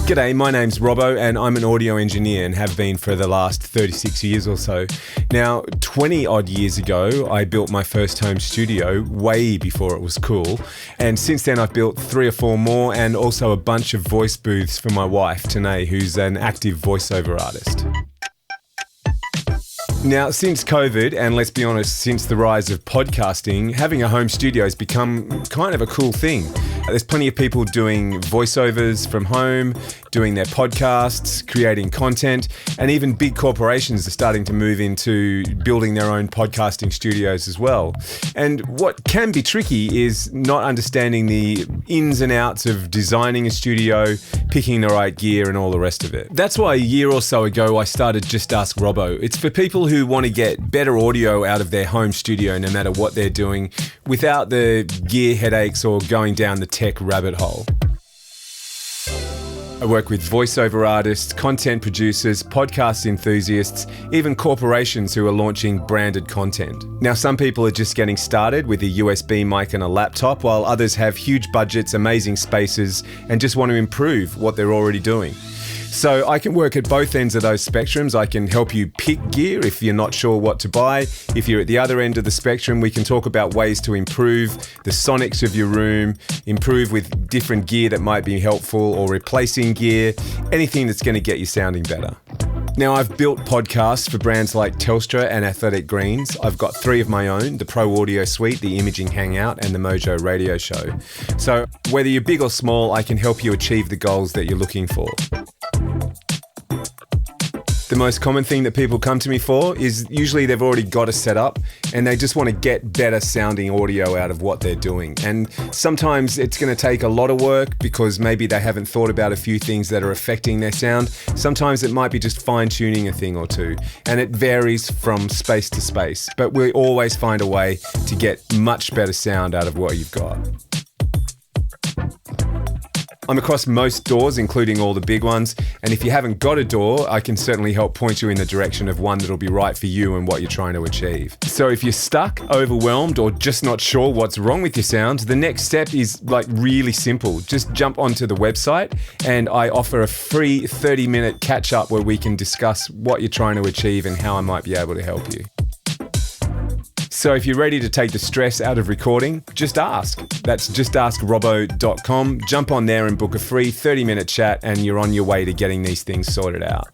G'day, my name's Robbo and I'm an audio engineer and have been for the last 36 years or so. Now, 20 odd years ago, I built my first home studio way before it was cool. And since then I've built 3 or 4 more and also a bunch of voice booths for my wife, Tahnae, who's an active voiceover artist. Now, since COVID, and let's be honest, since the rise of podcasting, having a home studio has become kind of a cool thing. There's plenty of people doing voiceovers from home, doing their podcasts, creating content, and even big corporations are starting to move into building their own podcasting studios as well. And what can be tricky is not understanding the ins and outs of designing a studio, picking the right gear, and all the rest of it. That's why a year or so ago I started Just Ask Robbo. It's for people who want to get better audio out of their home studio no matter what they're doing, without the gear headaches or going down the tech rabbit hole. I work with voiceover artists, content producers, podcast enthusiasts, even corporations who are launching branded content. Now, some people are just getting started with a USB mic and a laptop, while others have huge budgets, amazing spaces, and just want to improve what they're already doing. So I can work at both ends of those spectrums. I can help you pick gear if you're not sure what to buy. If you're at the other end of the spectrum, we can talk about ways to improve the sonics of your room, improve with different gear that might be helpful, or replacing gear, anything that's going to get you sounding better. Now, I've built podcasts for brands like Telstra and Athletic Greens. I've got 3 of my own, the Pro Audio Suite, the Imaging Hangout, and the Mojo Radio Show. So whether you're big or small, I can help you achieve the goals that you're looking for. The most common thing that people come to me for is usually they've already got a setup and they just want to get better sounding audio out of what they're doing. And sometimes it's going to take a lot of work because maybe they haven't thought about a few things that are affecting their sound. Sometimes it might be just fine-tuning a thing or two, and it varies from space to space. But we always find a way to get much better sound out of what you've got. I'm across most DAWs, including all the big ones, and if you haven't got a DAW, I can certainly help point you in the direction of one that'll be right for you and what you're trying to achieve. So if you're stuck, overwhelmed, or just not sure what's wrong with your sound, the next step is really simple. Just jump onto the website and I offer a free 30-minute catch-up where we can discuss what you're trying to achieve and how I might be able to help you. So if you're ready to take the stress out of recording, just ask. That's justaskrobbo.com. Jump on there and book a free 30-minute chat and you're on your way to getting these things sorted out.